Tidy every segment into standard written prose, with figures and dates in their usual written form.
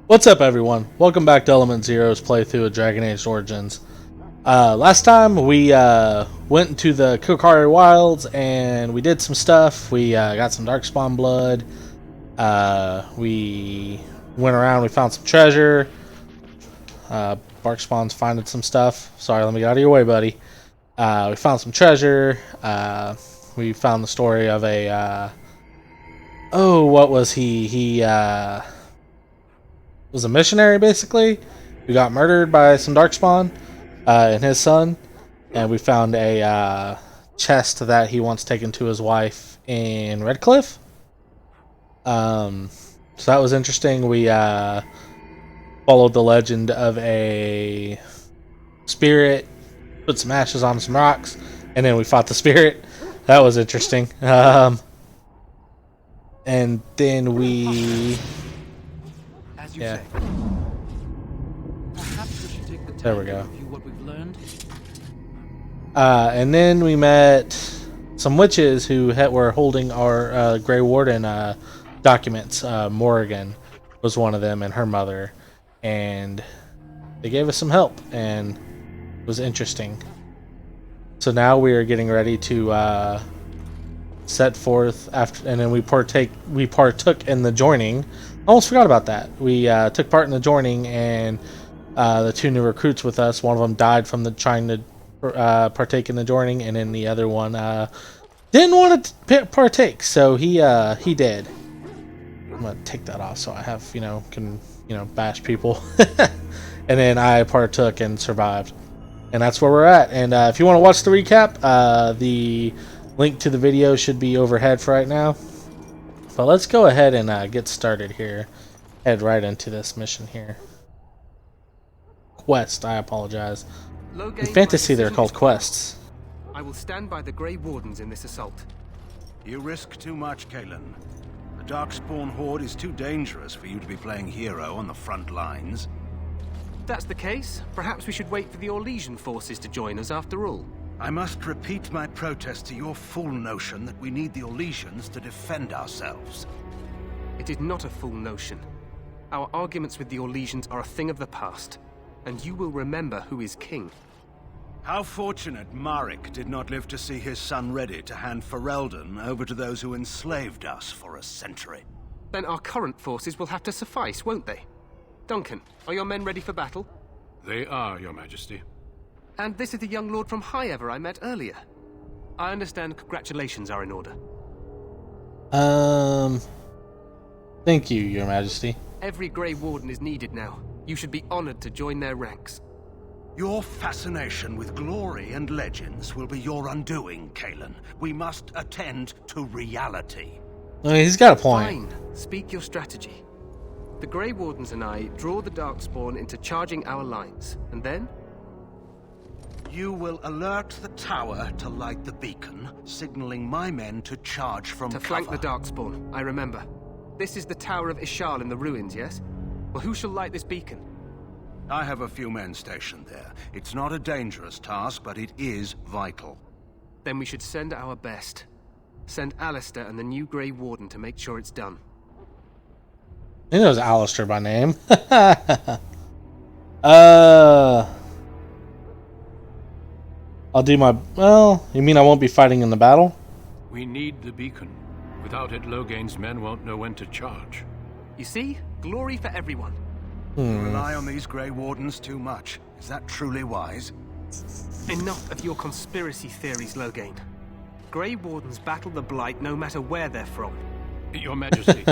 What's up, everyone? Welcome back to Element Zero's playthrough of Dragon Age Origins. Last time we went into the Kokari Wilds and we did some stuff. We got some Darkspawn blood. We went around. We found some treasure. Darkspawn's finding some stuff. Sorry, let me get out of your way, buddy. We found some treasure. We found the story of a what was he? He was a missionary, basically, who got murdered by some Darkspawn and his son. And we found a chest that he wants taken to his wife in Redcliffe. So that was interesting. We followed the legend of a spirit, put some ashes on some rocks, and then we fought the spirit. That was interesting. And then we... Yeah. There we go. What we've learned. And then we met some witches who were holding our Grey Warden documents. Morrigan was one of them, and her mother, and they gave us some help, and it was interesting. So now we are getting ready to set forth after, and then we partook in the joining. I almost forgot about that. We took part in the joining, and the two new recruits with us, one of them died from trying to partake in the joining, and then the other one didn't want to partake, so he did. I'm gonna take that off so I have can bash people, and then I partook and survived, and that's where we're at. And if you want to watch the recap, the link to the video should be overhead for right now. But let's go ahead and get started here. Head right into this mission here. Quest, I apologize. In fantasy, they're called quests. I will stand by the Grey Wardens in this assault. You risk too much, Cailan. The Darkspawn horde is too dangerous for you to be playing hero on the front lines. If that's the case, perhaps we should wait for the Orlesian forces to join us after all. I must repeat my protest to your fool notion that we need the Orlesians to defend ourselves. It is not a fool notion. Our arguments with the Orlesians are a thing of the past, and you will remember who is king. How fortunate Marek did not live to see his son ready to hand Ferelden over to those who enslaved us for a century. Then our current forces will have to suffice, won't they? Duncan, are your men ready for battle? They are, Your Majesty. And this is the young lord from Highever I met earlier. I understand congratulations are in order. Thank you, Your Majesty. Every Grey Warden is needed now. You should be honored to join their ranks. Your fascination with glory and legends will be your undoing, Cailan. We must attend to reality. I mean, he's got a point. Fine. Speak your strategy. The Grey Wardens and I draw the Darkspawn into charging our lines, and then... You will alert the tower to light the beacon, signaling my men to charge from cover. To flank the Darkspawn, I remember. This is the Tower of Ishal in the ruins, yes? Well, who shall light this beacon? I have a few men stationed there. It's not a dangerous task, but it is vital. Then we should send our best. Send Alistair and the new Grey Warden to make sure it's done. He knows Alistair by name. I'll do my... Well, you mean I won't be fighting in the battle? We need the beacon. Without it, Loghain's men won't know when to charge. You see? Glory for everyone. You rely on these Grey Wardens too much. Is that truly wise? Enough of your conspiracy theories, Loghain. Grey Wardens battle the Blight no matter where they're from. Your Majesty,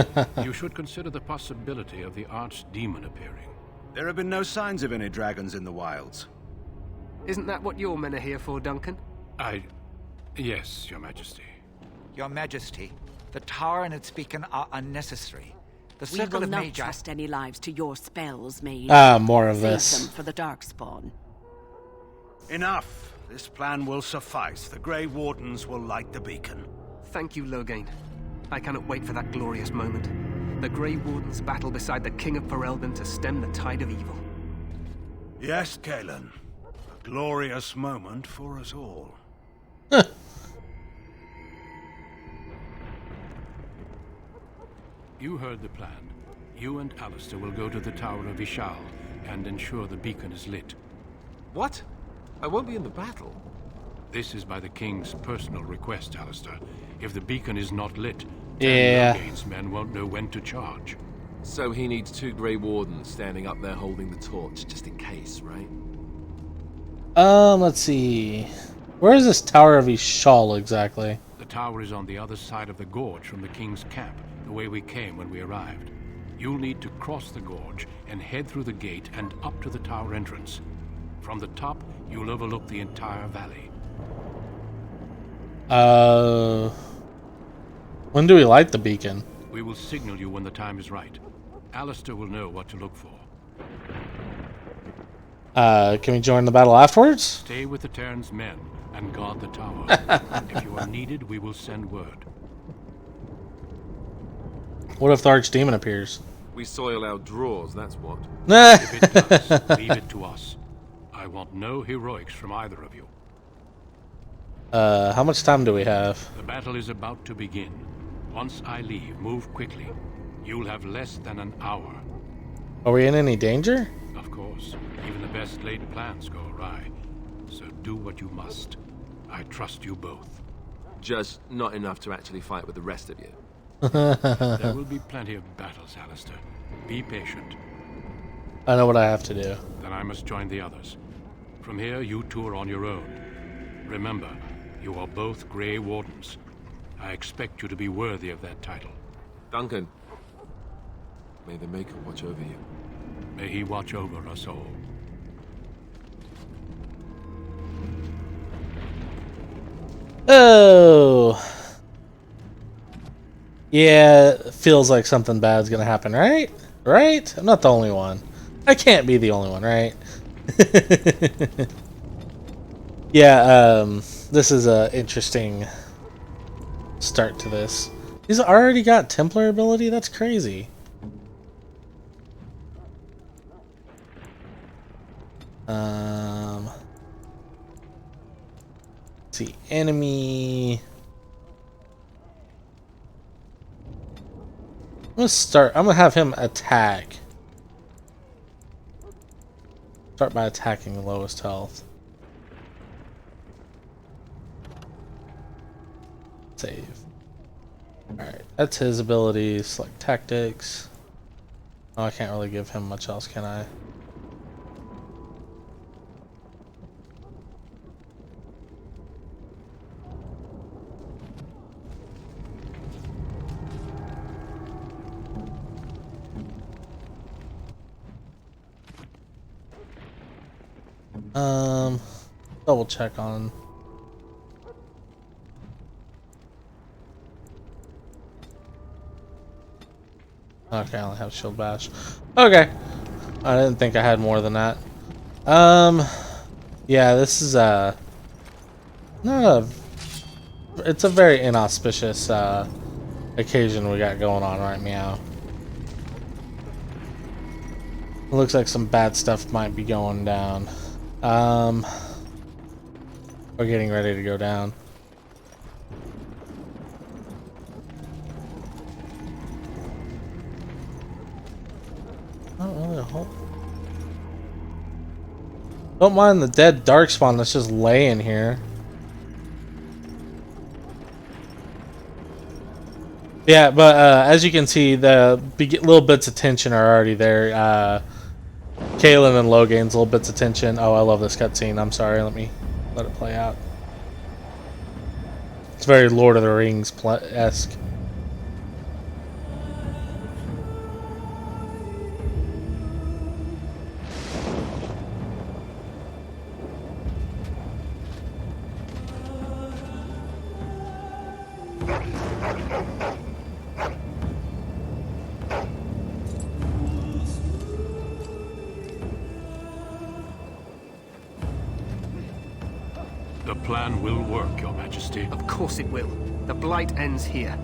you should consider the possibility of the archdemon appearing. There have been no signs of any dragons in the wilds. Isn't that what your men are here for, Duncan? Yes, Your Majesty. Your Majesty, the tower and its beacon are unnecessary. The We circle will of not Magi... trust any lives to your spells, mage. More of Save this. them for the Darkspawn. Enough. This plan will suffice. The Grey Wardens will light the beacon. Thank you, Loghain. I cannot wait for that glorious moment. The Grey Wardens battle beside the King of Ferelden to stem the tide of evil. Yes, Cailan. A glorious moment for us all. You heard the plan. You and Alistair will go to the Tower of Ishal and ensure the beacon is lit. What? I won't be in the battle. This is by the King's personal request, Alistair. If the beacon is not lit, Yeah. Loghain's men won't know when to charge. So he needs 2 Grey Wardens standing up there holding the torch, just in case, right? Let's see. Where is this Tower of Ishal exactly? The tower is on the other side of the gorge from the King's camp, the way we came when we arrived. You'll need to cross the gorge and head through the gate and up to the tower entrance. From the top, you'll overlook the entire valley. When do we light the beacon? We will signal you when the time is right. Alistair will know what to look for. Can we join the battle afterwards? Stay with the Terran's men and guard the tower. If you are needed, we will send word. What if the Archdemon appears? We soil our drawers, that's what. If it does, leave it to us. I want no heroics from either of you. How much time do we have? The battle is about to begin. Once I leave, move quickly. You'll have less than an hour. Are we in any danger? Of course, even the best laid plans go awry. So do what you must. I trust you both. Just not enough to actually fight with the rest of you. There will be plenty of battles, Alistair. Be patient. I know what I have to do. Then I must join the others. From here, you two are on your own. Remember, you are both Grey Wardens. I expect you to be worthy of that title. Duncan, may the Maker watch over you. May he watch over us all. Oh. Yeah, it feels like something bad's gonna happen, right? Right? I'm not the only one. I can't be the only one, right? Yeah, this is a interesting start to this. He's already got Templar ability? That's crazy. Let's see, enemy. I'm gonna have him attack. Start by attacking the lowest health. Save. Alright, that's his ability. Select tactics. Oh, I can't really give him much else, can I? Double check on. Okay, I only have shield bash. Okay. I didn't think I had more than that. Yeah, this is not a, it's a very inauspicious occasion we got going on right meow. It looks like some bad stuff might be going down. We're getting ready to go down. Don't mind the dead Darkspawn that's just laying here. Yeah, but as you can see, the little bits of tension are already there. Cailan and Loghain's little bits of tension. Oh, I love this cutscene. I'm sorry. Let it play out. It's very Lord of the Rings-esque. The plan will work, Your Majesty. Of course it will. The blight ends here.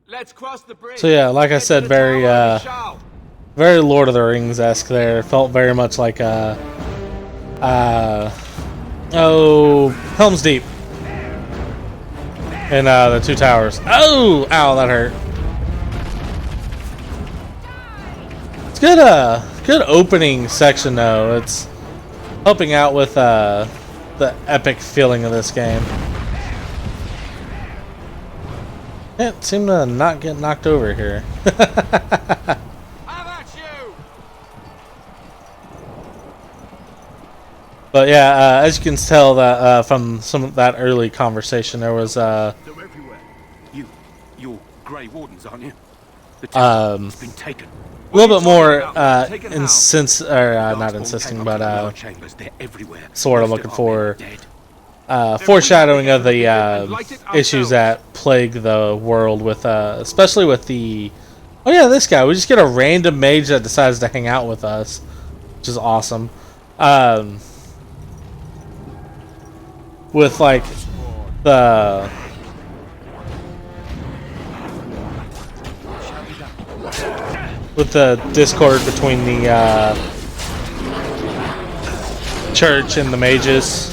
Let's cross the bridge. So yeah, like I said, very very Lord of the Rings-esque there. Felt very much like Helm's Deep and the Two Towers. Oh, ow, that hurt. It's good opening section though. It's helping out with the epic feeling of this game. Can't seem to not get knocked over here. How about you? But yeah, as you can tell that from some of that early conversation, there was They're everywhere. You're Grey Wardens, aren't you? The town's been taken. a little bit more Taken how? not insisting, but chambers. They're everywhere. sort of Most looking our for men are dead. foreshadowing of the issues that plague the world with especially with the this guy. We just get a random mage that decides to hang out with us, which is awesome. With like the discord between the church and the mages.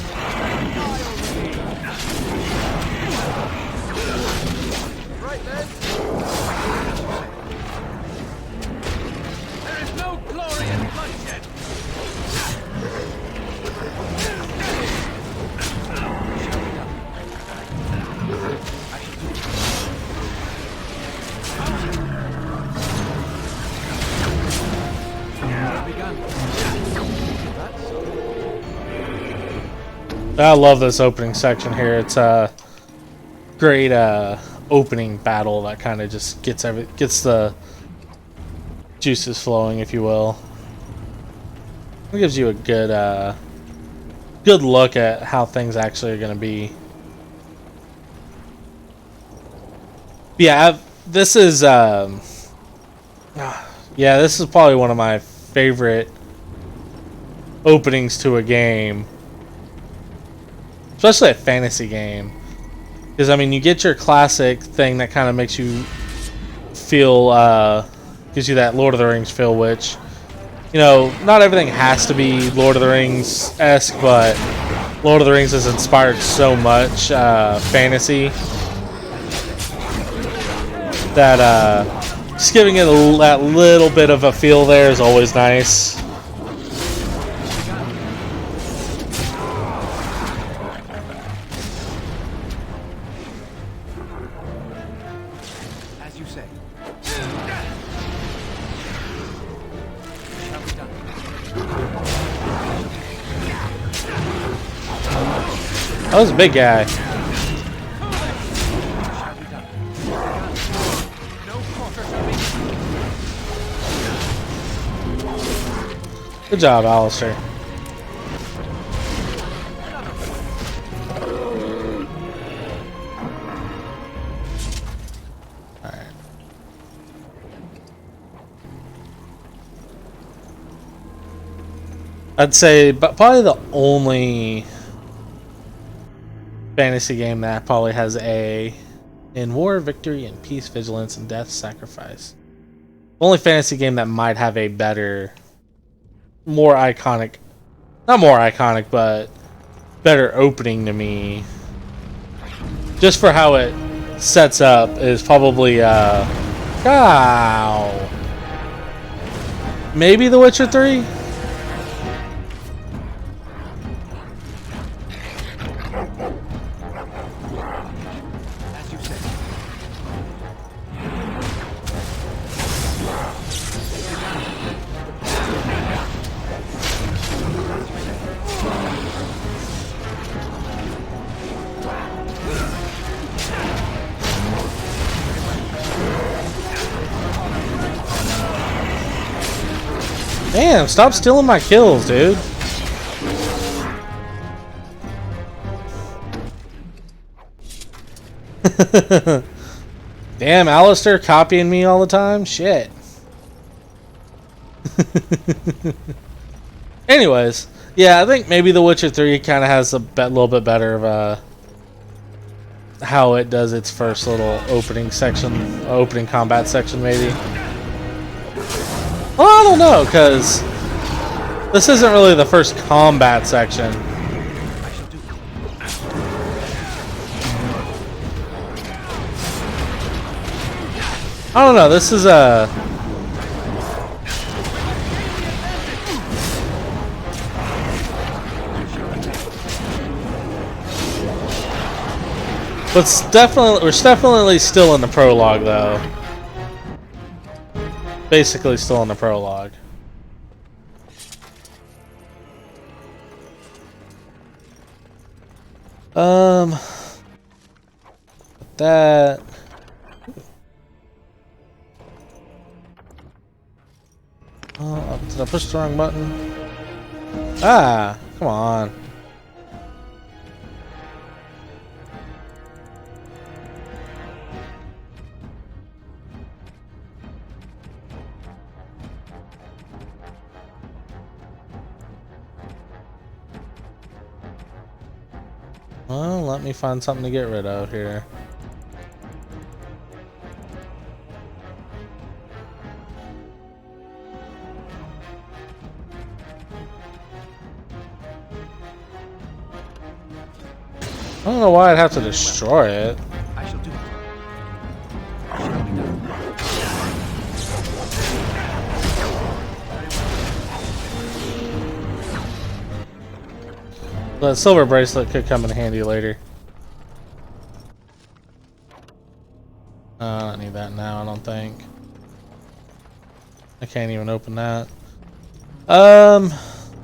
I love this opening section here. It's a great opening battle that kind of just gets the juices flowing, if you will. It gives you a good look at how things actually are going to be. Yeah, this is this is probably one of my favorite openings to a game. Especially a fantasy game. Because, I mean, you get your classic thing that kind of makes you feel, gives you that Lord of the Rings feel, which, you know, not everything has to be Lord of the Rings-esque, but Lord of the Rings has inspired so much fantasy that just giving it that little bit of a feel there is always nice. That was a big guy. Good job, Alistair. I'd say, but probably the only fantasy game that probably has A in war, victory, and peace, vigilance, and death, sacrifice. Only fantasy game that might have a better, more iconic, not more iconic, but better opening to me, just for how it sets up, is probably maybe The Witcher 3. Damn, stop stealing my kills, dude. Damn, Alistair copying me all the time? Shit. Anyways, yeah, I think maybe The Witcher 3 kind of has a little bit better of how it does its first little opening section, opening combat section, maybe. Well, I don't know, because this isn't really the first combat section. I don't know, this is a... But we're definitely still in the prologue, though. Basically still in the prologue. That... Oh, did I push the wrong button? Ah, come on. Well, let me find something to get rid of here. I don't know why I'd have to destroy it. I shall do it. The silver bracelet could come in handy later. I don't need that now, I don't think. I can't even open that. Yeah,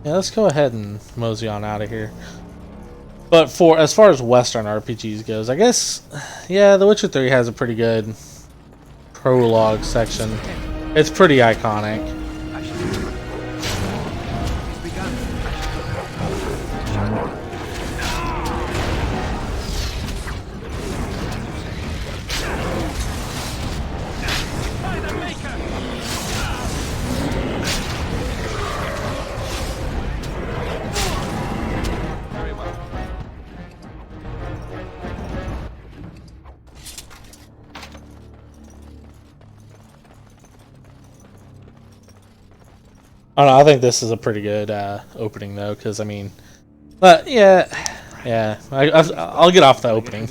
let's go ahead and mosey on out of here. But for as far as Western RPGs goes, I guess, yeah, The Witcher 3 has a pretty good prologue section. It's pretty iconic. I don't know, I think this is a pretty good opening, though, because, I mean... But, yeah, I'll get off the opening.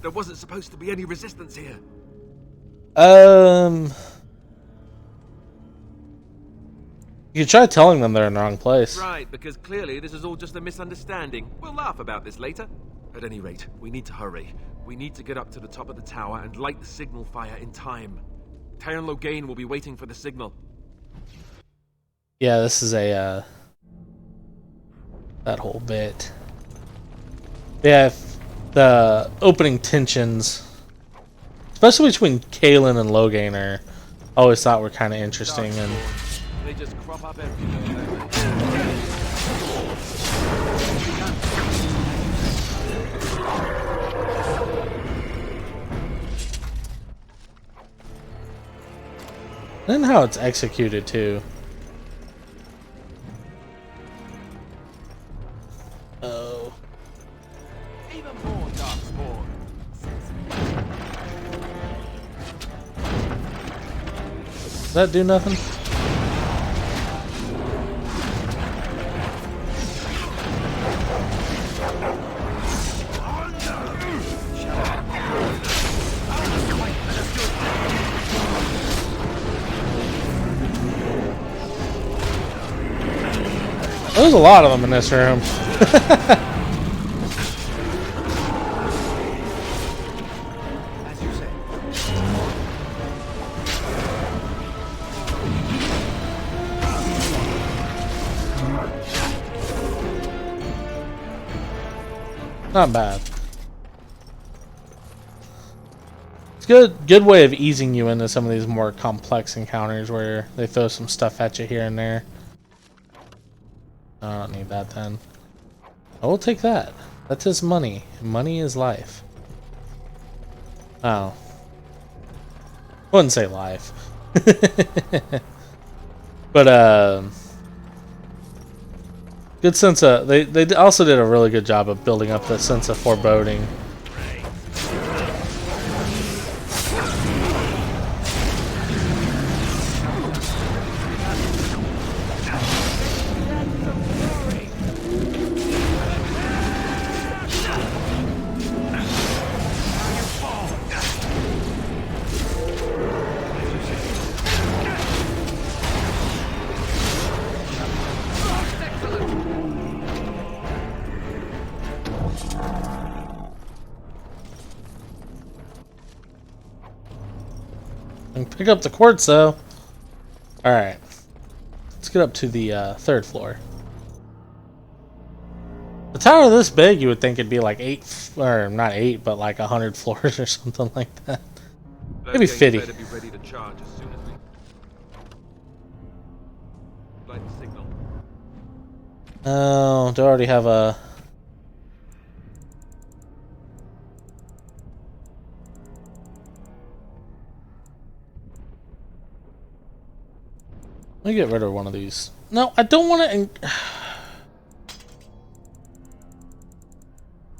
There wasn't supposed to be any resistance here. You could try telling them they're in the wrong place. Right, because clearly this is all just a misunderstanding. We'll laugh about this later. At any rate, we need to hurry. We need to get up to the top of the tower and light the signal fire in time. General Loghain will be waiting for the signal. Yeah, this is a, that whole bit. Yeah, the opening tensions, especially between Cailan and Loghain, I always thought were kind of interesting. And they just crop up everywhere. then how it's executed, too. that do nothing? There's a lot of them in this room. As you say. Not bad. It's good way of easing you into some of these more complex encounters where they throw some stuff at you here and there. I don't need that then. I will take that. That's his money. Money is life. Oh. Wouldn't say life. But good sense of they also did a really good job of building up the sense of foreboding. And pick up the quartz though. Alright. Let's get up to the third floor. The tower this big, you would think it'd be like 8, or not 8, but like 100 floors or something like that. Maybe 50. Better be ready to charge as soon as we light the signal. Oh, do I already have a... Let me get rid of one of these. No, I don't want to...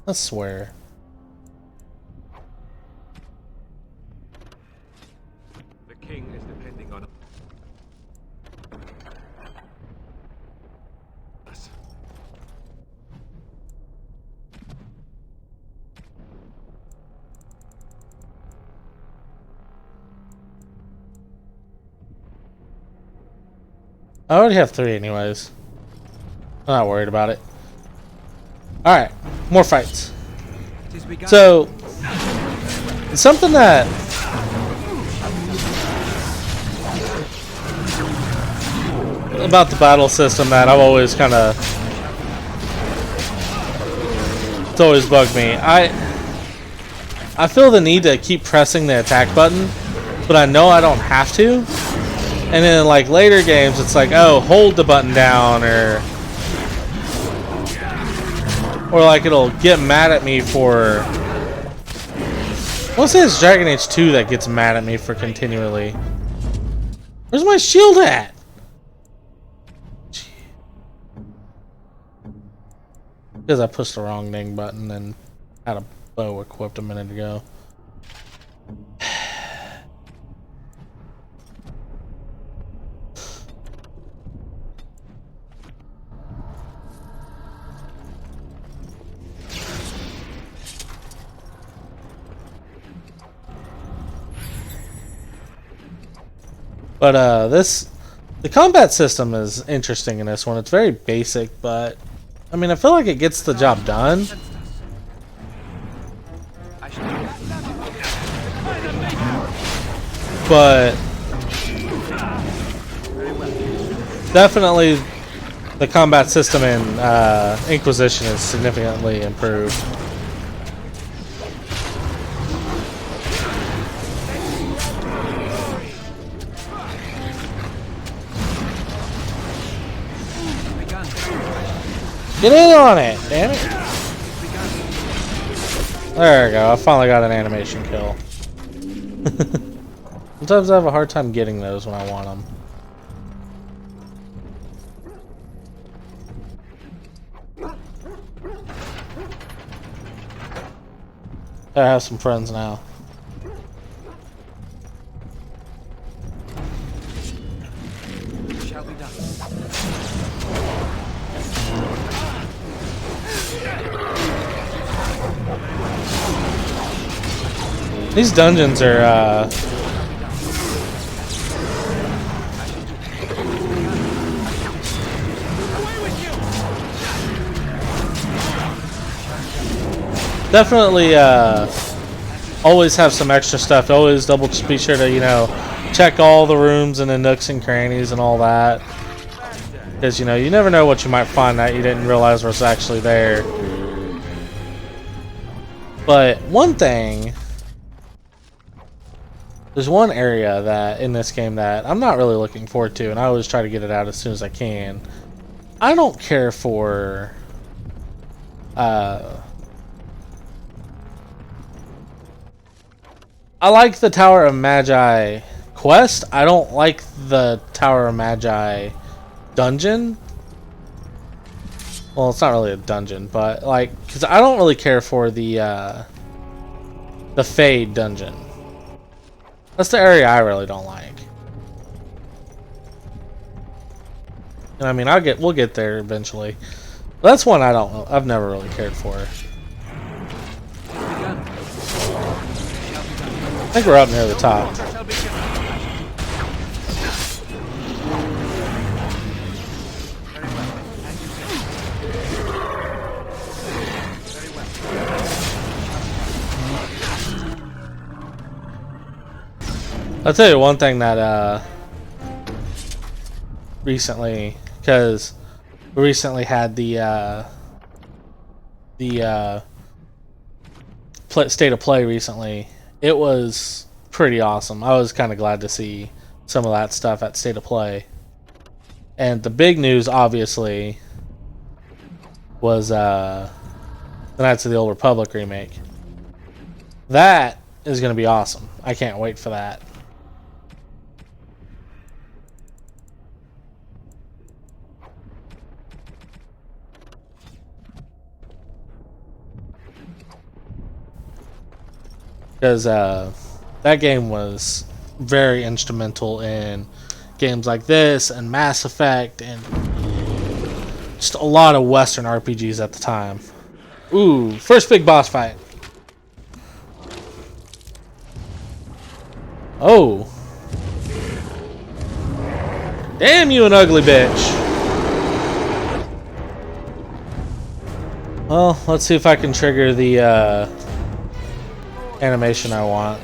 I swear. The king is depending on us. I already have 3 anyways. I'm not worried about it. Alright, more fights. So, something that... about the battle system that I've always kind of... It's always bugged me. I feel the need to keep pressing the attack button, but I know I don't have to. And then like later games, it's like, oh, hold the button down, or like it'll get mad at me for... I want to say it's Dragon Age 2 that gets mad at me for continually. Where's my shield at? Because I pushed the wrong dang button and had a bow equipped a minute ago. But the combat system is interesting in this one. It's very basic, but I mean, I feel like it gets the job done. But definitely the combat system in Inquisition is significantly improved. Get in on it, damn it. There we go, I finally got an animation kill. Sometimes I have a hard time getting those when I want them. I have some friends now. These dungeons are definitely always have some extra stuff. Always be sure to, you know, check all the rooms and the nooks and crannies and all that, because, you know, you never know what you might find that you didn't realize was actually there. But one thing, there's one area that in this game that I'm not really looking forward to, and I always try to get it out as soon as I can. I don't care for I like the Tower of Magi quest. I don't like the Tower of Magi dungeon. Well, it's not really a dungeon, but like, because I don't really care for the Fade dungeon. That's the area I really don't like. And I mean, we'll get there eventually. But that's one I've never really cared for. I think we're up near the top. I'll tell you one thing that recently, because we recently had the state of play recently. It was pretty awesome. I was kind of glad to see some of that stuff at state of play. And the big news, obviously, was the Knights of the Old Republic remake. That is going to be awesome. I can't wait for that. Because that game was very instrumental in games like this and Mass Effect and just a lot of Western RPGs at the time. Ooh, first big boss fight. Oh. Damn you, an ugly bitch. Well, let's see if I can trigger the animation I want.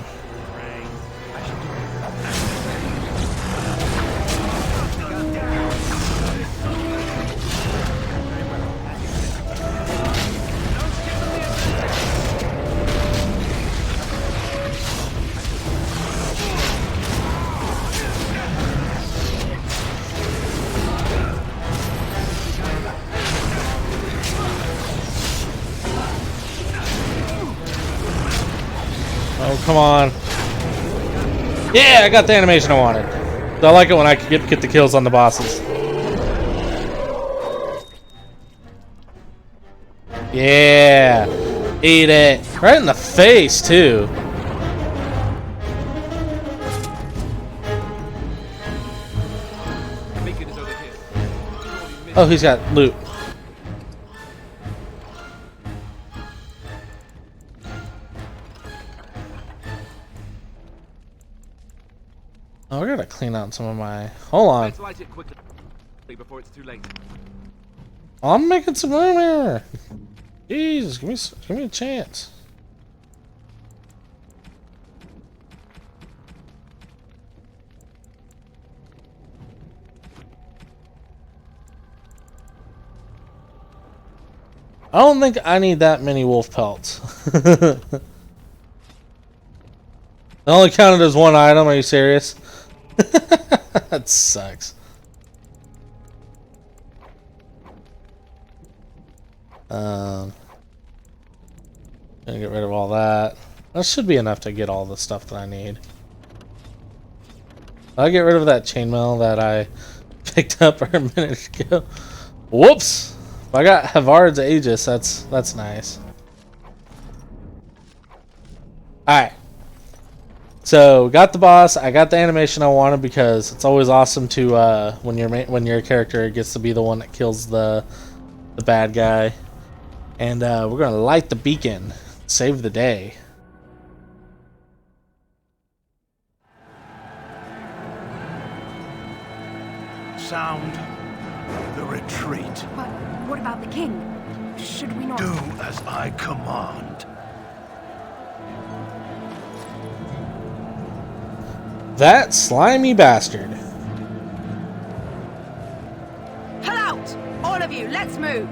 Oh, come on. Yeah, I got the animation I wanted. I like it when I can get the kills on the bosses. Yeah. Eat it. Right in the face, too. Oh, he's got loot. Oh, I gotta clean out some of my... Hold on. Let's light it quickly before it's too late. I'm making some room here. Jesus, give me a chance. I don't think I need that many wolf pelts. It only counted as one item. Are you serious? That sucks. Gonna get rid of all that. That should be enough to get all the stuff that I need. I'll get rid of that chainmail that I picked up a minute ago. Whoops! I got Havard's Aegis. That's nice. Alright. So got the boss. I got the animation I wanted because it's always awesome to when your character gets to be the one that kills the bad guy. And we're gonna light the beacon, save the day. Sound the retreat. But what about the king? Should we not... Do as I command. That slimy bastard. Pull out! All of you, let's move!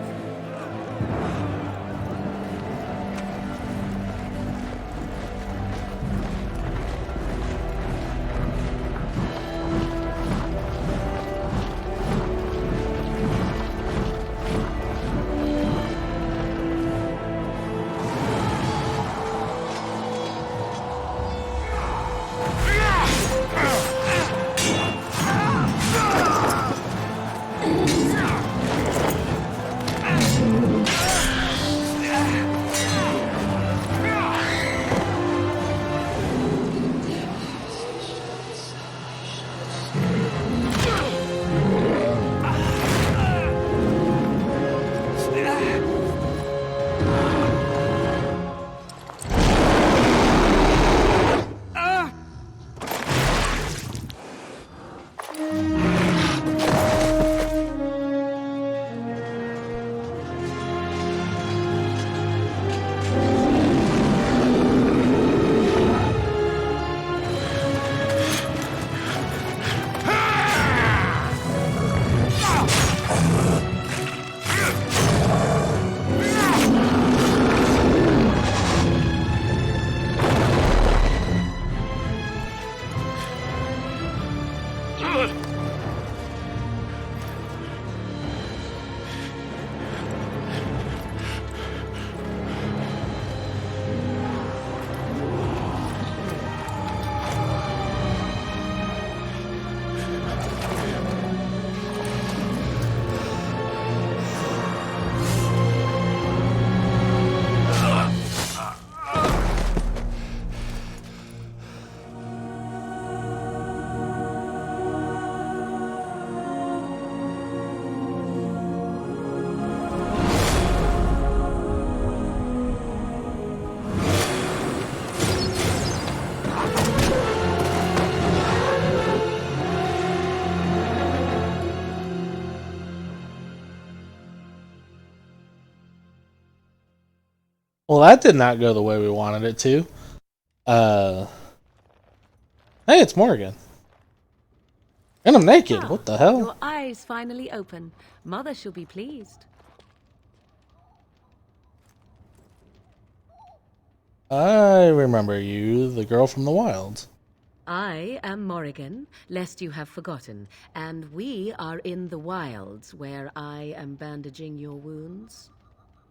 Well, that did not go the way we wanted it to. Hey, it's Morgan. And I'm naked. What the hell? Your eyes finally open. Mother shall be pleased. I remember you, the girl from the wilds. I am Morrigan, lest you have forgotten, and we are in the wilds where I am bandaging your wounds.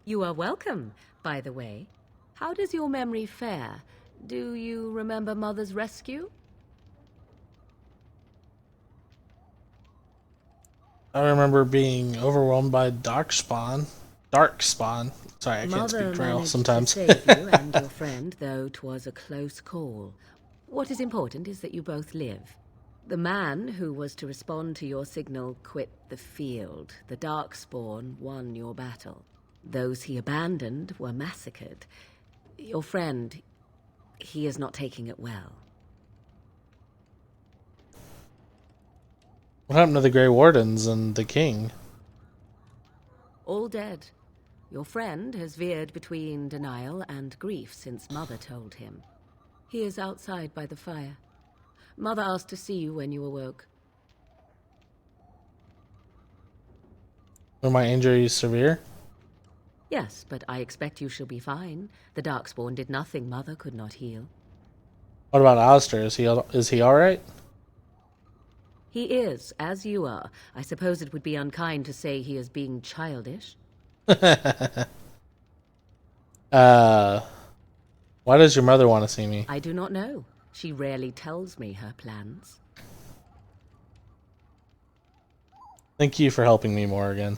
You are welcome, by the way. How does your memory fare? Do you remember Mother's rescue? I remember being overwhelmed by Darkspawn. Sorry, I can't Mother speak trail managed sometimes. to save you and your friend, though 'twas a close call. What is important is that you both live. The man who was to respond to your signal quit the field. The Darkspawn won your battle. Those he abandoned were massacred. Your friend, he is not taking it well. What happened to the Grey Wardens and the king? All dead. Your friend has veered between denial and grief since Mother told him. He is outside by the fire. Mother asked to see you when you awoke. Were my injuries severe? Yes, but I expect you shall be fine. The Darkspawn did nothing Mother could not heal. What about Alistair? Is he alright? He is, as you are. I suppose it would be unkind to say he is being childish. Why does your mother want to see me? I do not know. She rarely tells me her plans. Thank you for helping me, Morgan.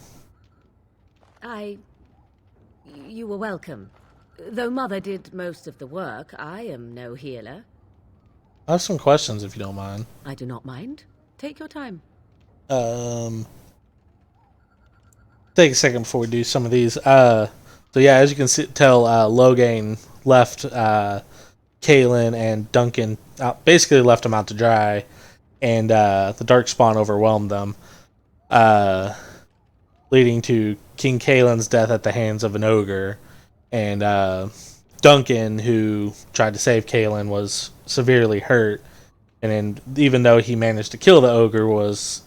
You were welcome. Though Mother did most of the work, I am no healer. I have some questions if you don't mind. I do not mind. Take your time. Take a second before we do some of these. So yeah, as you can tell, Loghain left Cailan and Duncan out, basically left them out to dry, and the Darkspawn overwhelmed them, leading to King Cailan's death at the hands of an ogre, and Duncan, who tried to save Cailan, was severely hurt, and then, even though he managed to kill the ogre, was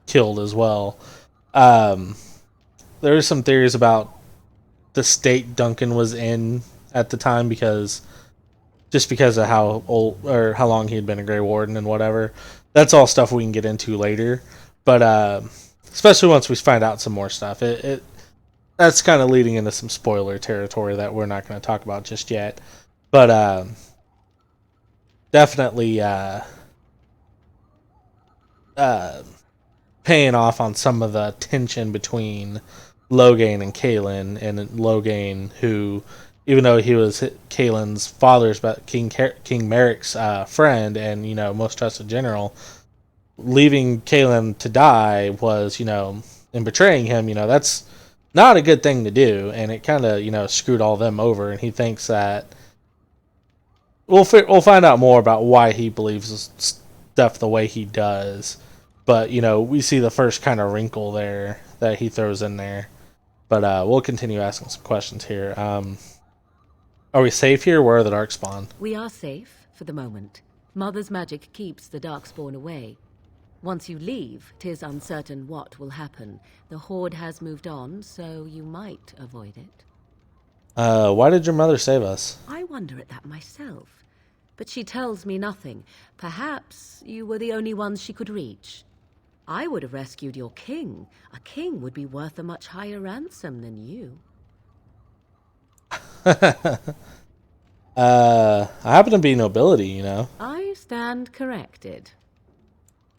killed as well. There are some theories about the state Duncan was in at the time, because of how old or how long he had been a Grey Warden and whatever. That's all stuff we can get into later, but especially once we find out some more stuff. That's kind of leading into some spoiler territory that we're not going to talk about just yet. But definitely paying off on some of the tension between Loghain and Cailan, and Loghain, who, even though he was Cailan's father's, but King Merrick's friend and, most trusted general, leaving Cailan to die was, and betraying him, that's not a good thing to do, and it kind of, screwed all them over, and he thinks that we'll find out more about why he believes stuff the way he does, but, we see the first kind of wrinkle there that he throws in there, but we'll continue asking some questions here. Are we safe here? Where are the Darkspawn? We are safe for the moment. Mother's magic keeps the Darkspawn away. Once you leave, 'tis uncertain what will happen. The Horde has moved on, so you might avoid it. Why did your mother save us? I wonder at that myself. But she tells me nothing. Perhaps you were the only ones she could reach. I would have rescued your king. A king would be worth a much higher ransom than you. I happen to be nobility, I stand corrected.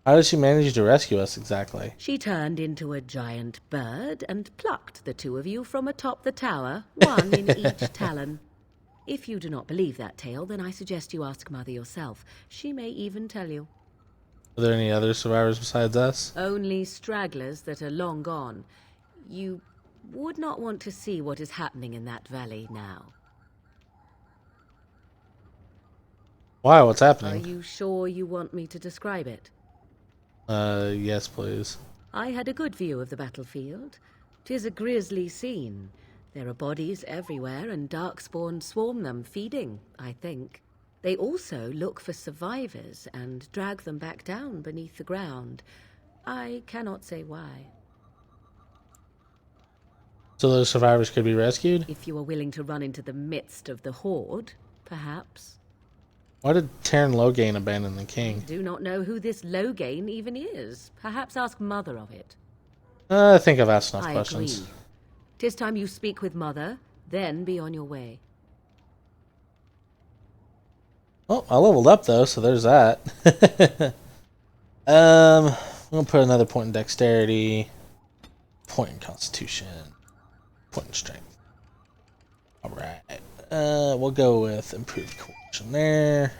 How did she manage to rescue us exactly? She turned into a giant bird and plucked the two of you from atop the tower, one in each talon. If you do not believe that tale, then I suggest you ask Mother yourself. She may even tell you. Are there any other survivors besides us? Only stragglers that are long gone. You would not want to see what is happening in that valley now. Why? What's happening? Are you sure you want me to describe it? Yes, please. I had a good view of the battlefield. 'Tis a grisly scene. There are bodies everywhere, and Darkspawn swarm them, feeding, I think. They also look for survivors and drag them back down beneath the ground. I cannot say why. So those survivors could be rescued? If you are willing to run into the midst of the Horde, perhaps. Why did General Loghain abandon the king? I do not know who this Loghain even is. Perhaps ask Mother of it. I think I've asked enough I questions. agree. 'Tis time you speak with Mother, then be on your way. Oh, I leveled up though, so there's that. I'm gonna put another point in dexterity, point in constitution, point in strength. Alright. We'll go with improved coordination there.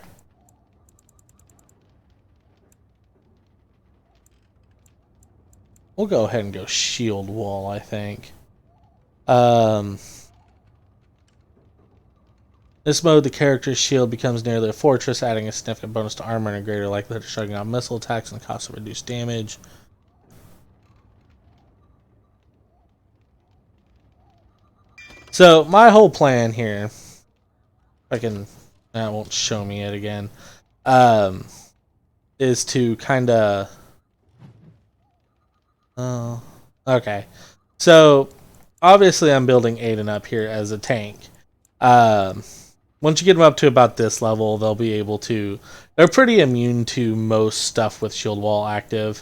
We'll go ahead and go shield wall, I think. This mode, the character's shield becomes nearly a fortress, adding a significant bonus to armor and a greater likelihood of shutting out missile attacks and the cost of reduced damage. So, my whole plan here, if I can, that won't show me it again, is to kind of, okay. So, obviously I'm building Aiden up here as a tank. Once you get them up to about this level, they'll be able to, they're pretty immune to most stuff with shield wall active.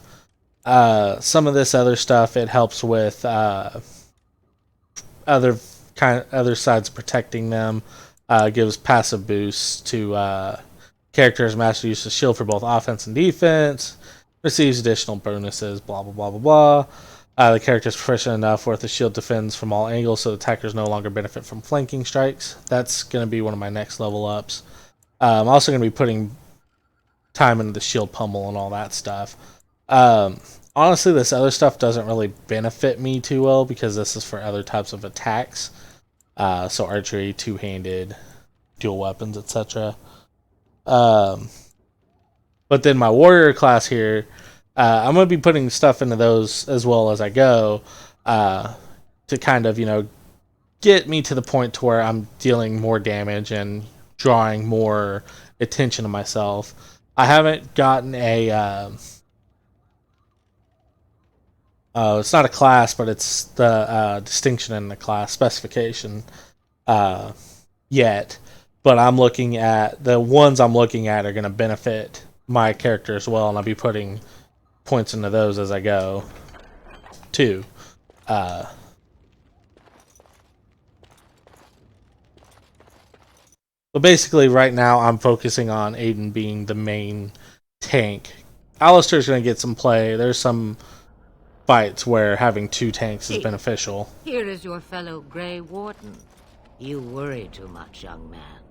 Some of this other stuff, it helps with other sides protecting them. Gives passive boosts to characters master use of shield for both offense and defense. Receives additional bonuses, blah blah blah blah blah. The character is proficient enough where the shield defends from all angles, so the attackers no longer benefit from flanking strikes. That's going to be one of my next level ups. I'm also going to be putting time into the shield pummel and all that stuff. Honestly, this other stuff doesn't really benefit me too well because this is for other types of attacks. So archery, two-handed, dual weapons, etc. But then my warrior class here, I'm going to be putting stuff into those as well as I go to kind of, get me to the point to where I'm dealing more damage and drawing more attention to myself. I haven't gotten a... it's not a class, but it's the distinction in the class specification yet. But I'm looking at... The ones I'm looking at are going to benefit my character as well, and I'll be putting points into those as I go, too. But basically, right now, I'm focusing on Aiden being the main tank. Alistair's going to get some play. There's some fights where having two tanks is beneficial. Here is your fellow Grey Warden. You worry too much, young man.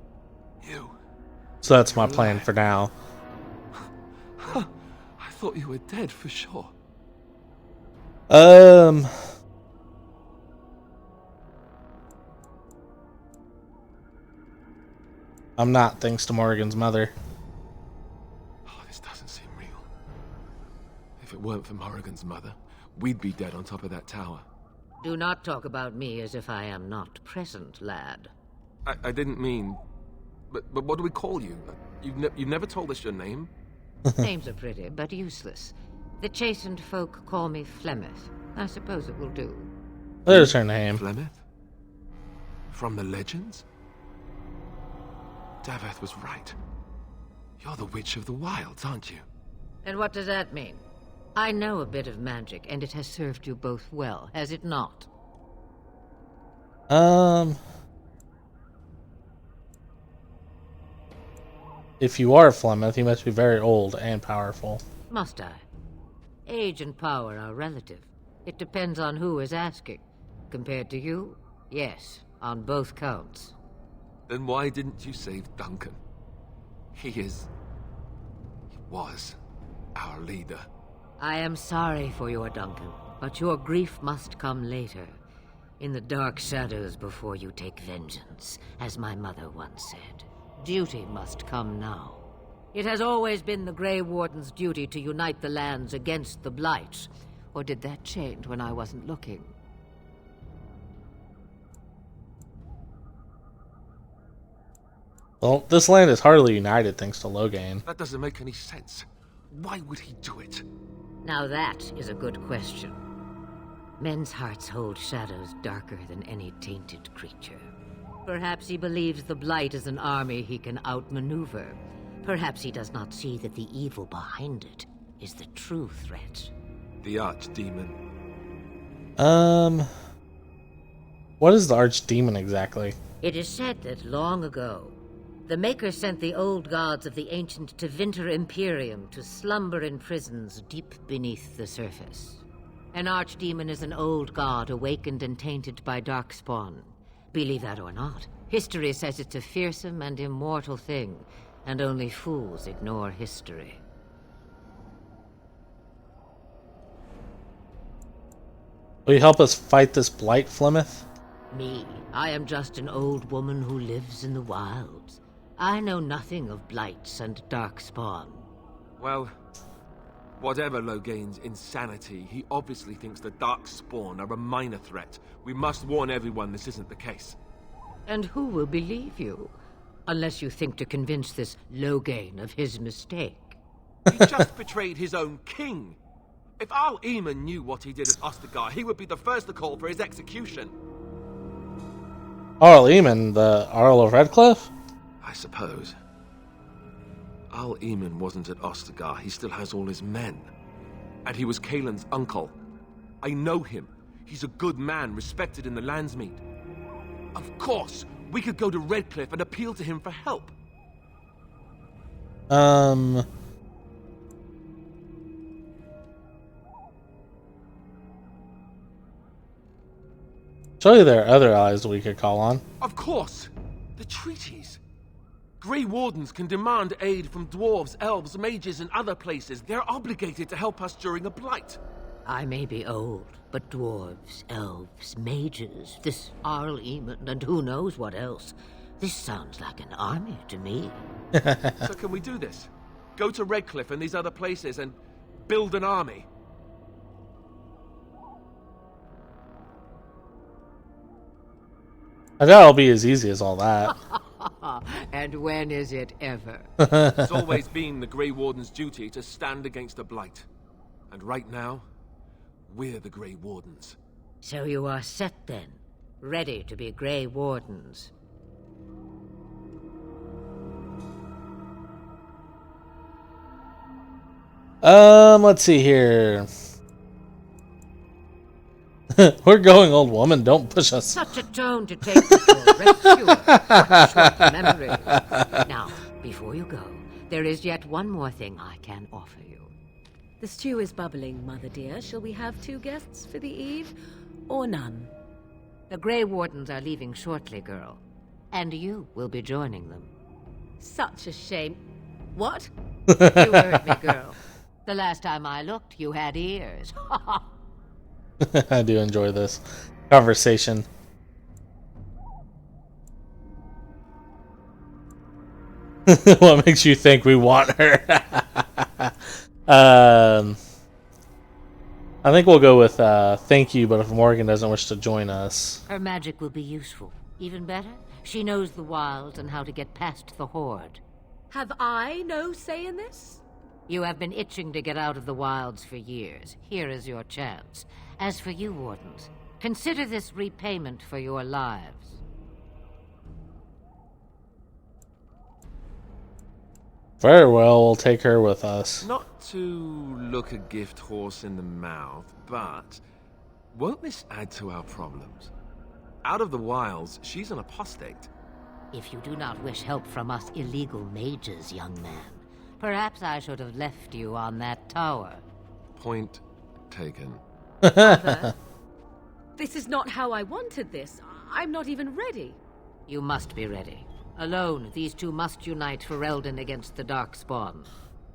You? So that's my plan for now. Huh. I thought you were dead for sure. I'm not, thanks to Morrigan's mother. Oh, this doesn't seem real. If it weren't for Morrigan's mother, we'd be dead on top of that tower. Do not talk about me as if I am not present, lad. I didn't mean... But what do we call you? You've never told us your name? Names are pretty, but useless. The chastened folk call me Flemeth. I suppose it will do. There's her name. Flemeth? From the legends? Daveth was right. You're the Witch of the Wilds, aren't you? And what does that mean? I know a bit of magic, and it has served you both well, has it not? If you are Flemeth, you must be very old and powerful. Must I? Age and power are relative. It depends on who is asking. Compared to you, yes, on both counts. Then why didn't you save Duncan? He was our leader. I am sorry for your Duncan, but your grief must come later. In the dark shadows before you take vengeance, as my mother once said. Duty must come now. It has always been the Grey Warden's duty to unite the lands against the Blight. Or did that change when I wasn't looking? Well, this land is hardly united thanks to Loghain. That doesn't make any sense. Why would he do it? Now that is a good question. Men's hearts hold shadows darker than any tainted creature. Perhaps he believes the Blight is an army he can outmaneuver. Perhaps he does not see that the evil behind it is the true threat. The Archdemon. What is the Archdemon exactly? It is said that long ago, the Maker sent the old gods of the ancient Tevinter Imperium to slumber in prisons deep beneath the surface. An Archdemon is an old god awakened and tainted by Darkspawn. Believe that or not, history says it's a fearsome and immortal thing, and only fools ignore history. Will you help us fight this Blight, Flemeth? Me? I am just an old woman who lives in the wilds. I know nothing of Blights and Darkspawn. Well, whatever Loghain's insanity, he obviously thinks the Darkspawn are a minor threat. We must warn everyone this isn't the case. And who will believe you? Unless you think to convince this Loghain of his mistake. He just betrayed his own king. If Al Eamon knew what he did at Ostagar, he would be the first to call for his execution. Arl Eamon, the Earl of Redcliffe? I suppose. Al Eamon wasn't at Ostagar. He still has all his men. And he was Cailan's uncle. I know him. He's a good man, respected in the Landsmeet. Of course, we could go to Redcliffe and appeal to him for help. Surely there are other allies we could call on. Of course! The treaties! Grey Wardens can demand aid from dwarves, elves, mages, and other places. They're obligated to help us during a blight. I may be old, but dwarves, elves, mages, this Arl Eamon, and who knows what else. This sounds like an army to me. So can we do this? Go to Redcliffe and these other places and build an army? I doubt it'll be as easy as all that. And when is it ever? It's always been the Grey Warden's duty to stand against the blight. And right now, we're the Grey Wardens. So you are set then, ready to be Grey Wardens. Let's see here. We're going, old woman. Don't push us. Such a tone to take before rescue. What short memories. Now, before you go, there is yet one more thing I can offer you. The stew is bubbling, Mother dear. Shall we have 2 guests for the eve, or none? The Grey Wardens are leaving shortly, girl. And you will be joining them. Such a shame. What? You heard me, girl. The last time I looked, you had ears. I do enjoy this conversation. What makes you think we want her? I think we'll go with thank you, but if Morgan doesn't wish to join us. Her magic will be useful. Even better, she knows the wilds and how to get past the Horde. Have I no say in this? You have been itching to get out of the wilds for years. Here is your chance. As for you, Wardens, consider this repayment for your lives. Very well, we'll take her with us. Not to look a gift horse in the mouth, but won't this add to our problems? Out of the wilds, she's an apostate. If you do not wish help from us illegal mages, young man, perhaps I should have left you on that tower. Point taken. Mother, this is not how I wanted this. I'm not even ready. You must be ready. Alone, these 2 must unite Ferelden against the Darkspawn.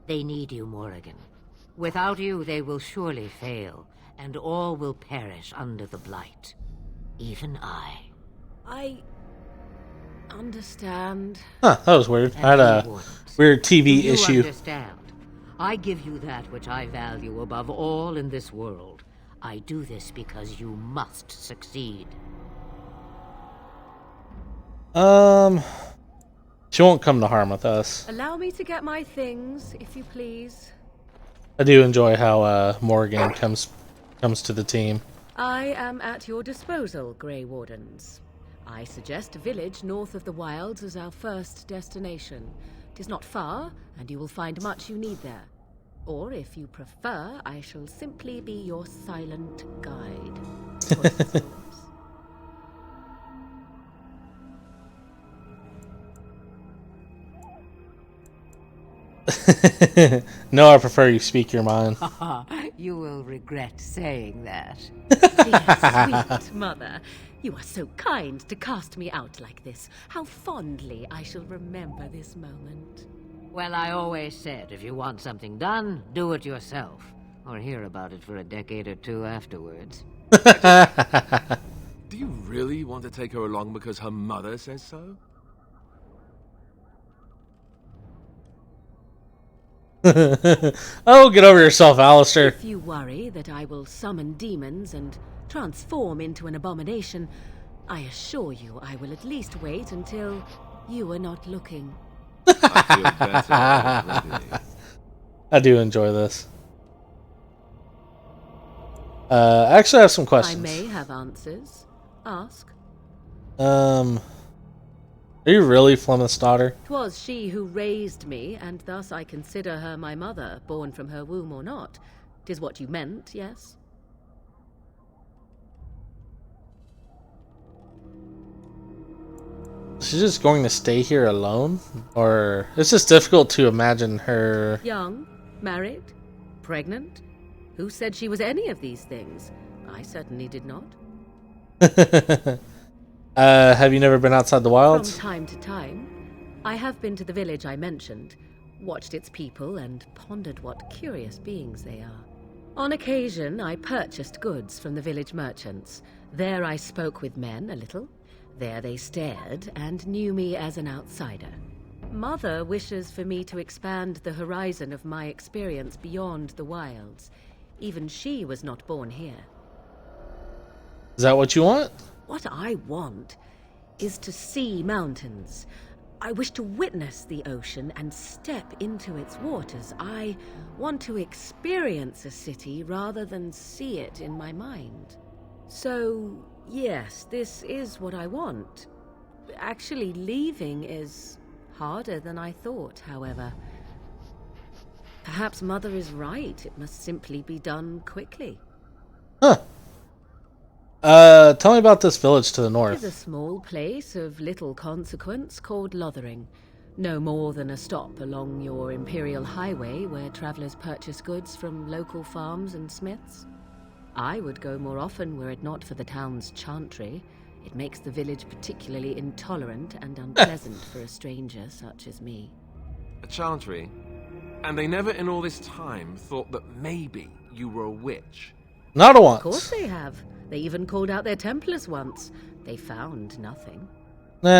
They need you, Morrigan. Without you, they will surely fail, and all will perish under the Blight. Even I understand. Huh, that was weird. I had a weird TV issue. You understand. I give you that which I value above all in this world. I do this because you must succeed. She won't come to harm with us. Allow me to get my things, if you please. I do enjoy how Morgan comes to the team. I am at your disposal, Grey Wardens. I suggest a village north of the wilds as our first destination. It is not far, and you will find much you need there. Or, if you prefer, I shall simply be your silent guide. Choice is yours. No, I prefer you speak your mind. You will regret saying that. Dear sweet mother, you are so kind to cast me out like this. How fondly I shall remember this moment. Well, I always said, if you want something done, do it yourself. Or hear about it for a decade or 2 afterwards. Do you really want to take her along because her mother says so? Oh, get over yourself, Alistair. If you worry that I will summon demons and transform into an abomination, I assure you I will at least wait until you are not looking. I feel better already. I do enjoy this. I actually have some questions. I may have answers. Ask. Are you really Flemeth's daughter? 'Twas she who raised me, and thus I consider her my mother, born from her womb or not. 'Tis what you meant, yes? She's just going to stay here alone? Or it's just difficult to imagine her... Young? Married? Pregnant? Who said she was any of these things? I certainly did not. Have you never been outside the wilds? From time to time. I have been to the village I mentioned, watched its people, and pondered what curious beings they are. On occasion, I purchased goods from the village merchants. There I spoke with men a little. There they stared and knew me as an outsider. Mother wishes for me to expand the horizon of my experience beyond the wilds. Even she was not born here. Is that what you want? What I want is to see mountains. I wish to witness the ocean and step into its waters. I want to experience a city rather than see it in my mind. So, yes, this is what I want. Actually, leaving is harder than I thought, however. Perhaps Mother is right. It must simply be done quickly. Huh. Tell me about this village to the north. It is a small place of little consequence called Lothering. No more than a stop along your Imperial Highway where travelers purchase goods from local farms and smiths. I would go more often were it not for the town's chantry. It makes the village particularly intolerant and unpleasant for a stranger such as me. A chantry? And they never in all this time thought that maybe you were a witch? Not a once. Of course they have. They even called out their Templars once. They found nothing. Is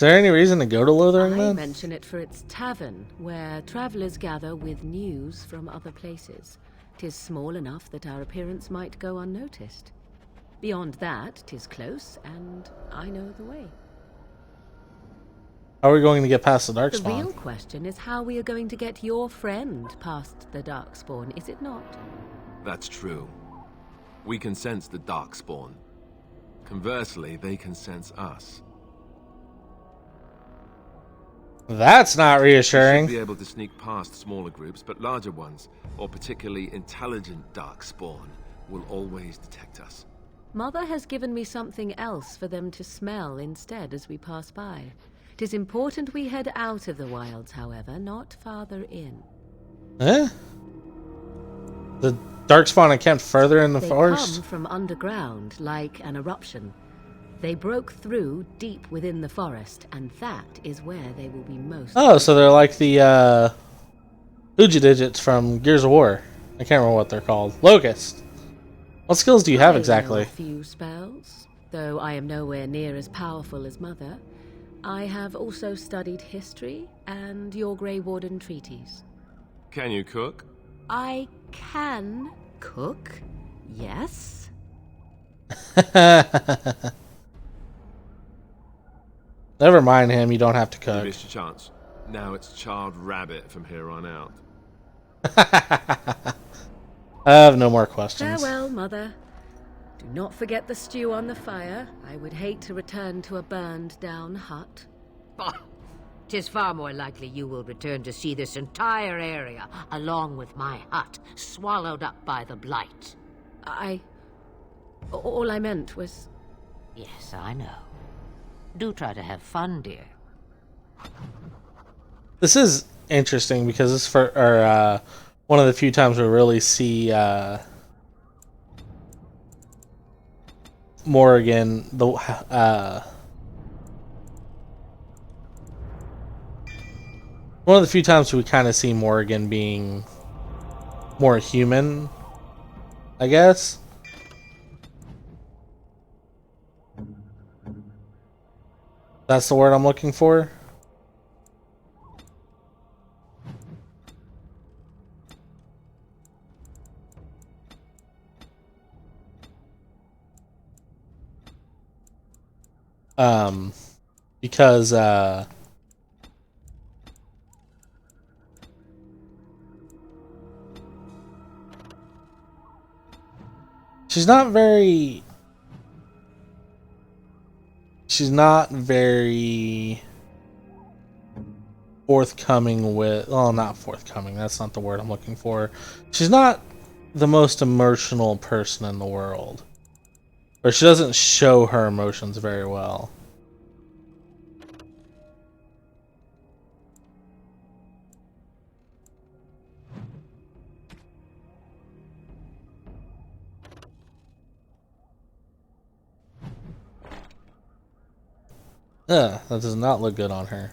there any reason to go to Lothering I then? mention it for its tavern, where travelers gather with news from other places. 'Tis small enough that our appearance might go unnoticed. Beyond that, 'tis close, and I know the way. How are we going to get past the The Darkspawn? real question is how we are going to get your friend past the Darkspawn, is it not? That's true. We can sense the Darkspawn. Conversely, they can sense us. That's not We reassuring. should be able to sneak past smaller groups, but larger ones, or particularly intelligent Darkspawn, will always detect us. Mother has given me something else for them to smell instead as we pass by. 'Tis important we head out of the wilds, however, not farther in. Eh? The Darkspawn encamped further in the They forest? come from underground, like an eruption. They broke through deep within the forest, and that is where they will be most... Oh, so they're like the Hooja Digits from Gears of War. I can't remember what they're called. Locust. What skills do you have I know exactly? a few spells, though I am nowhere near as powerful as Mother. I have also studied history and your Grey Warden treaties. Can you cook? I can cook, yes. Never mind him, you don't have to You cook. missed your chance. Now it's charred rabbit from here on out. I have no more questions. Farewell, Mother. Do not forget the stew on the fire. I would hate to return to a burned-down hut. Bah! 'Tis far more likely you will return to see this entire area, along with my hut, swallowed up by the blight. All I meant was... Yes, I know. Do try to have fun, dear. This is interesting because this for one of the few times we really see Morrigan one of the few times we kind of see Morrigan being more human, I guess. That's the word I'm looking for. Because she's not very forthcoming with, well, not forthcoming, that's not the word I'm looking for. She's not the most emotional person in the world. Or she doesn't show her emotions very well. That does not look good on her.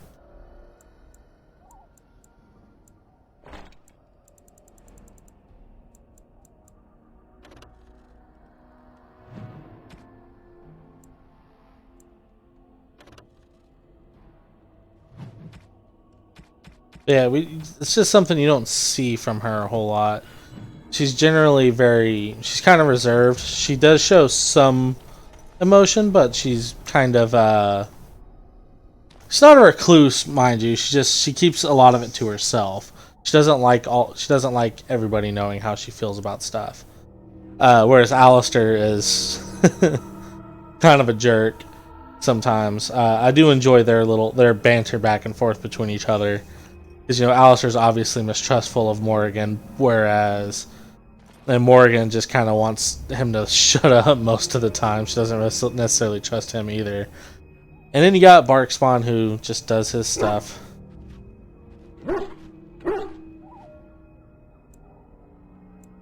Yeah, it's just something you don't see from her a whole lot. She's generally she's kind of reserved. She does show some emotion, but she's kind of, she's not a recluse, mind you. She keeps a lot of it to herself. She doesn't like everybody knowing how she feels about stuff. Whereas Alistair is kind of a jerk sometimes. I do enjoy their banter back and forth between each other. Because, Alistair's obviously mistrustful of Morrigan, whereas Morrigan just kind of wants him to shut up most of the time. She doesn't necessarily trust him either. And then you got Darkspawn, who just does his stuff.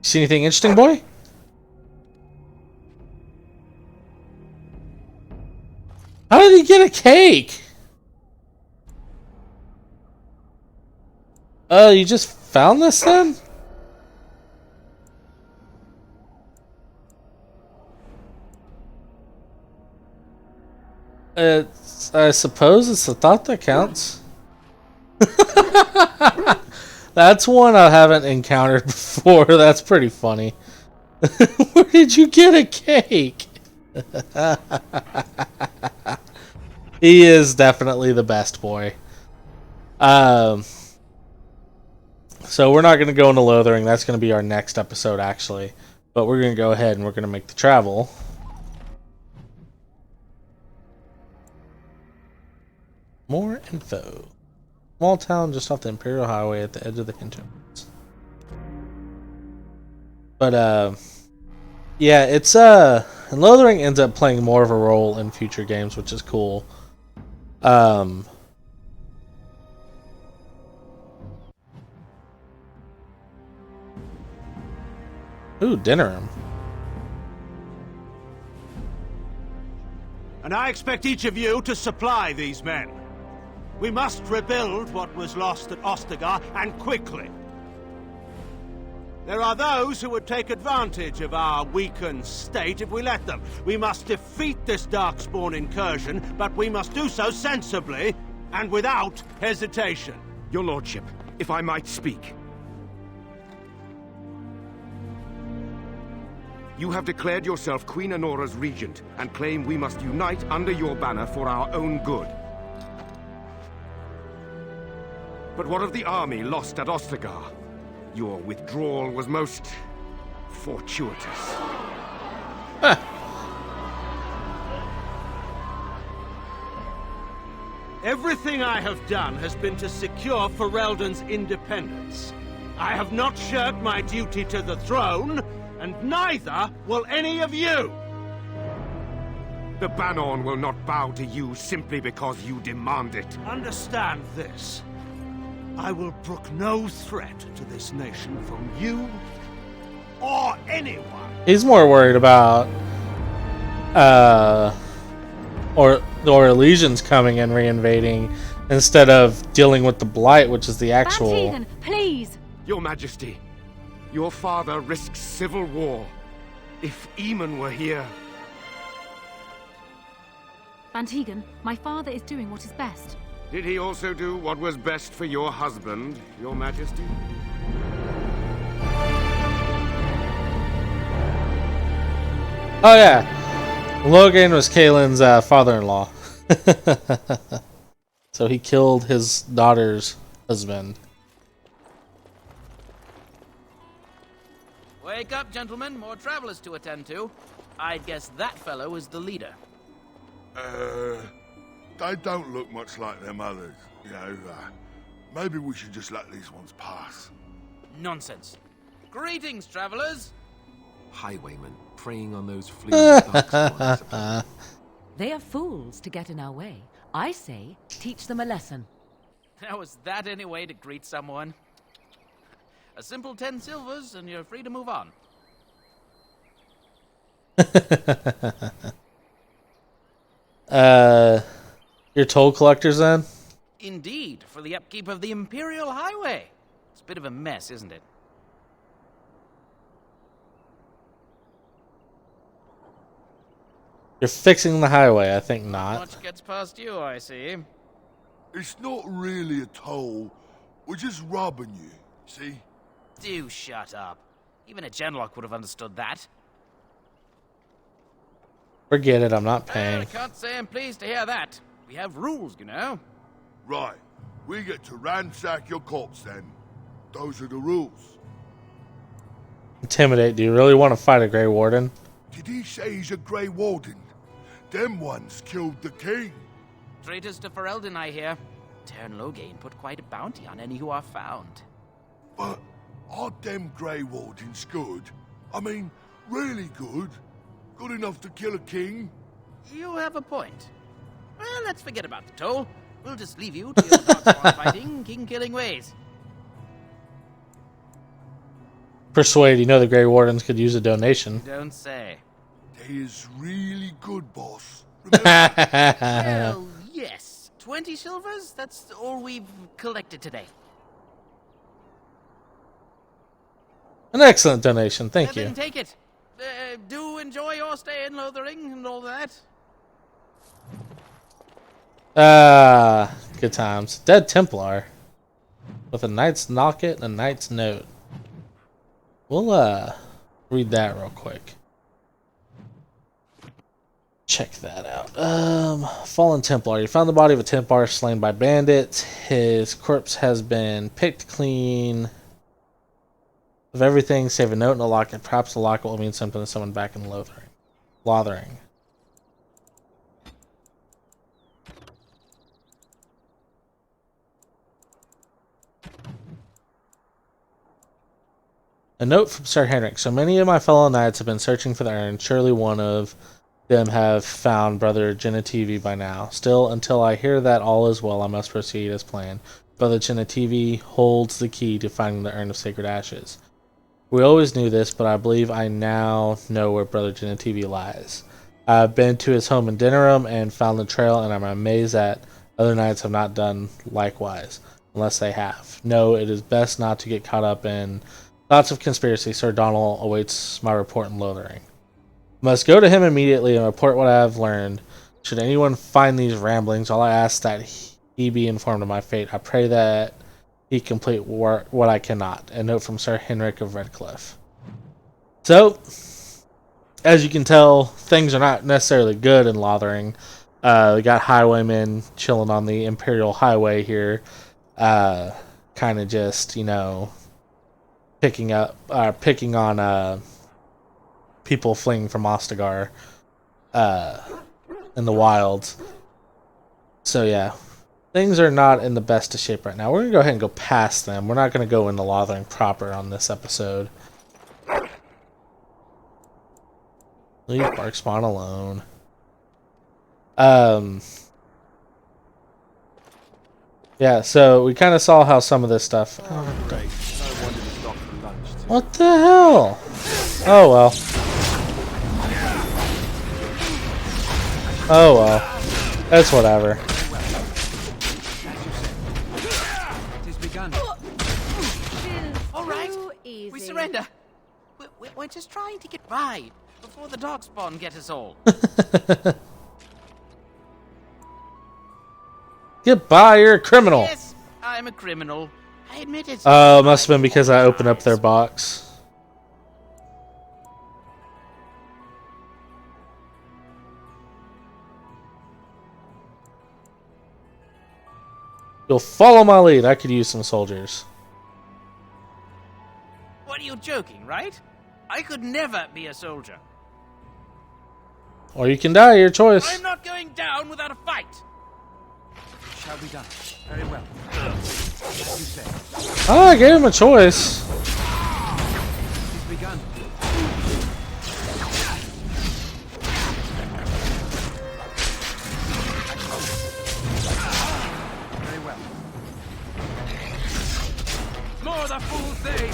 See anything interesting, boy? How did he get a cake? You just found this then? I suppose it's the thought that counts. That's one I haven't encountered before. That's pretty funny. Where did you get a cake? He is definitely the best boy. So we're not going to go into Lothering. That's going to be our next episode, actually. But we're going to go ahead and we're going to make the travel. More info. Small town just off the Imperial Highway at the edge of the hinterlands. But, yeah, it's, and Lothering ends up playing more of a role in future games, which is cool. Ooh, dinner. And I expect each of you to supply these men. We must rebuild what was lost at Ostagar, and quickly. There are those who would take advantage of our weakened state if we let them. We must defeat this Darkspawn incursion, but we must do so sensibly and without hesitation. Your lordship, if I might speak. You have declared yourself Queen Honora's regent and claim we must unite under your banner for our own good. But what of the army lost at Ostagar? Your withdrawal was most fortuitous. Everything I have done has been to secure Ferelden's independence. I have not shirked my duty to the throne, and neither will any of you! The Banon will not bow to you simply because you demand it. Understand this. I will brook no threat to this nation from you or anyone. He's more worried about or legions coming and reinvading instead of dealing with the blight, which is the actual. Van Tegan, please. Your Majesty, your father risks civil war. If Eamon were here. Van Tegan, my father is doing what is best. Did he also do what was best for your husband, Your Majesty? Oh yeah, Loghain was Cailan's father-in-law. So he killed his daughter's husband. Wake up, gentlemen. More travelers to attend to. I'd guess that fellow is the leader. They don't look much like them others, maybe we should just let these ones pass. Nonsense. Greetings, travelers. Highwaymen preying on those fleeing darkspawn. They are fools to get in our way. I say, teach them a lesson. How is that any way to greet someone? A simple 10 silvers and you're free to move on. You're toll collectors then? Indeed, for the upkeep of the Imperial Highway. It's a bit of a mess, isn't it? You're fixing the highway, I think not. Much gets past you, I see. It's not really a toll. We're just robbing you, see? Do shut up. Even a Genlock would have understood that. Forget it, I'm not Well, paying. I can't say I'm pleased to hear that. We have rules, you know. Right. We get to ransack your corpse then. Those are the rules. Intimidate, do you really want to fight a Grey Warden? Did he say he's a Grey Warden? Them ones killed the king. Traitors to Ferelden, I hear. General Loghain put quite a bounty on any who are found. But aren't them Grey Wardens good? I mean, really good? Good enough to kill a king? You have a point. Well, let's forget about the toll. We'll just leave you to your Darkspawn fighting, king-killing ways. Persuade, you know the Grey Wardens could use a donation. Don't say. They is really good, boss. Well, yes. 20 silvers? That's all we've collected today. An excellent donation, thank you. Then take it. Do enjoy your stay in Lothering and all that. Good times. Dead Templar. With a Knight's Knocket and a Knight's Note. We'll, read that real quick. Check that out. Fallen Templar. You found the body of a Templar slain by bandits. His corpse has been picked clean of everything save a note and a locket. Perhaps the locket will mean something to someone back in Lothering. A note from Sir Henrik. So many of my fellow knights have been searching for the urn. Surely one of them have found Brother Genetivi by now. Still, until I hear that all is well, I must proceed as planned. Brother Genetivi holds the key to finding the urn of sacred ashes. We always knew this, but I believe I now know where Brother Genetivi lies. I've been to his home in Denerim and found the trail, and I'm amazed that other knights have not done likewise, unless they have. No, it is best not to get caught up in thoughts of conspiracy. Sir Donald awaits my report in Lothering. Must go to him immediately and report what I have learned. Should anyone find these ramblings, all I ask that he be informed of my fate. I pray that he complete what I cannot. A note from Sir Henrik of Redcliffe. So, as you can tell, things are not necessarily good in Lothering. We got highwaymen chilling on the Imperial Highway here. Kind of just, you know, picking on people fleeing from Ostagar in the wilds. So yeah, things are not in the best of shape right now. We're gonna go ahead and go past them. We're not gonna go into Lothering proper on this episode. Leave Darkspawn alone. Yeah, so we kind of saw how some of this stuff. What the hell? Oh well. Oh well. That's whatever. All right, we surrender. We're just trying to get by before the Darkspawn get us all. Get by, you're a criminal. Yes, I'm a criminal. I admit it. Oh, must have been because I opened up their box. You'll follow my lead. I could use some soldiers. What are you joking, right? I could never be a soldier. Or you can die, your choice. I'm not going down without a fight. Shall be done. Very well. As you say. Oh, I gave him a choice. It's begun. Very well. More the fool's day!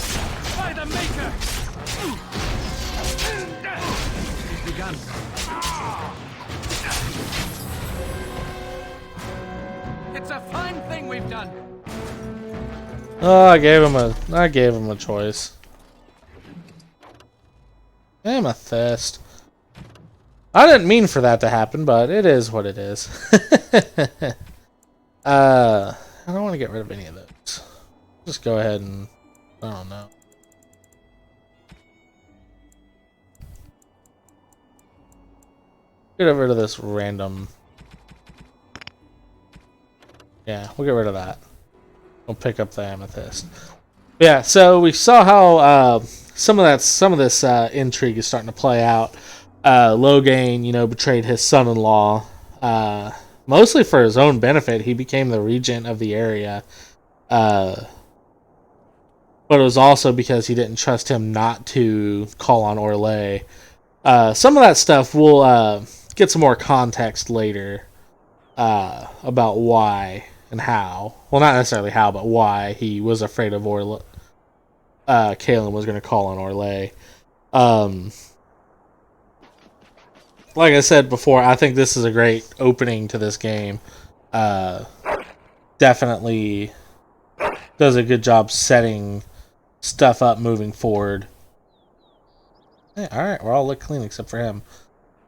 By the Maker! It's begun. we've done. Oh, I gave him a choice. Amethyst. I didn't mean for that to happen, but it is what it is. I don't want to get rid of any of those. Just go ahead and I don't know. Get rid of this random. Yeah, we'll get rid of that. We'll pick up the amethyst. Yeah, so we saw how some of this intrigue is starting to play out. Loghain, betrayed his son-in-law, mostly for his own benefit. He became the regent of the area, but it was also because he didn't trust him not to call on Orlais. Some of that stuff we'll get some more context later about why and how. Well, not necessarily how, but why he was afraid of Cailan was going to call on Orlais. Like I said before, I think this is a great opening to this game. Definitely does a good job setting stuff up moving forward. Hey, alright, we're all look clean except for him.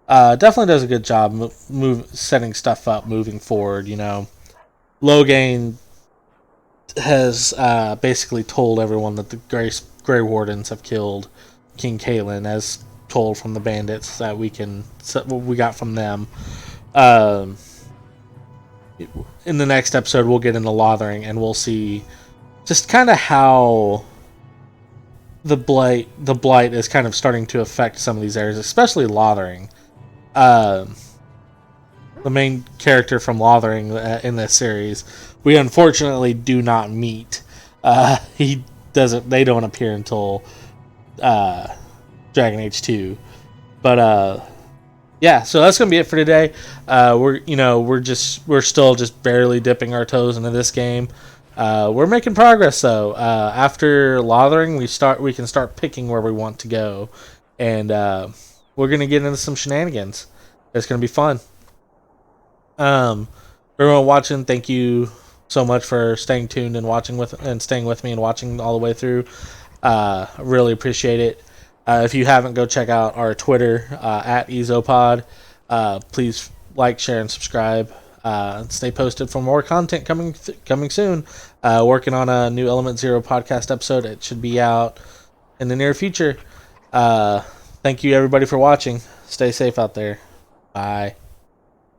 Definitely does a good job setting stuff up moving forward, Loghain has basically told everyone that the Grey Wardens have killed King Cailan, as told from the bandits that we got from them. In the next episode, we'll get into Lothering, and we'll see just kind of how the blight is kind of starting to affect some of these areas, especially Lothering. The main character from Lothering in this series, we unfortunately do not meet. They don't appear until Dragon Age 2. But yeah, so that's gonna be it for today. We're still just barely dipping our toes into this game. We're making progress though. After Lothering, we can start picking where we want to go, and we're gonna get into some shenanigans. It's gonna be fun. Everyone watching, thank you so much for staying tuned and staying with me and watching all the way through. I really appreciate it. If you haven't, go check out our Twitter at Ezopod. Please like, share, and subscribe. Stay posted for more content coming soon. Working on a new Element Zero podcast episode. It should be out in the near future. Thank you everybody for watching. Stay safe out there. Bye.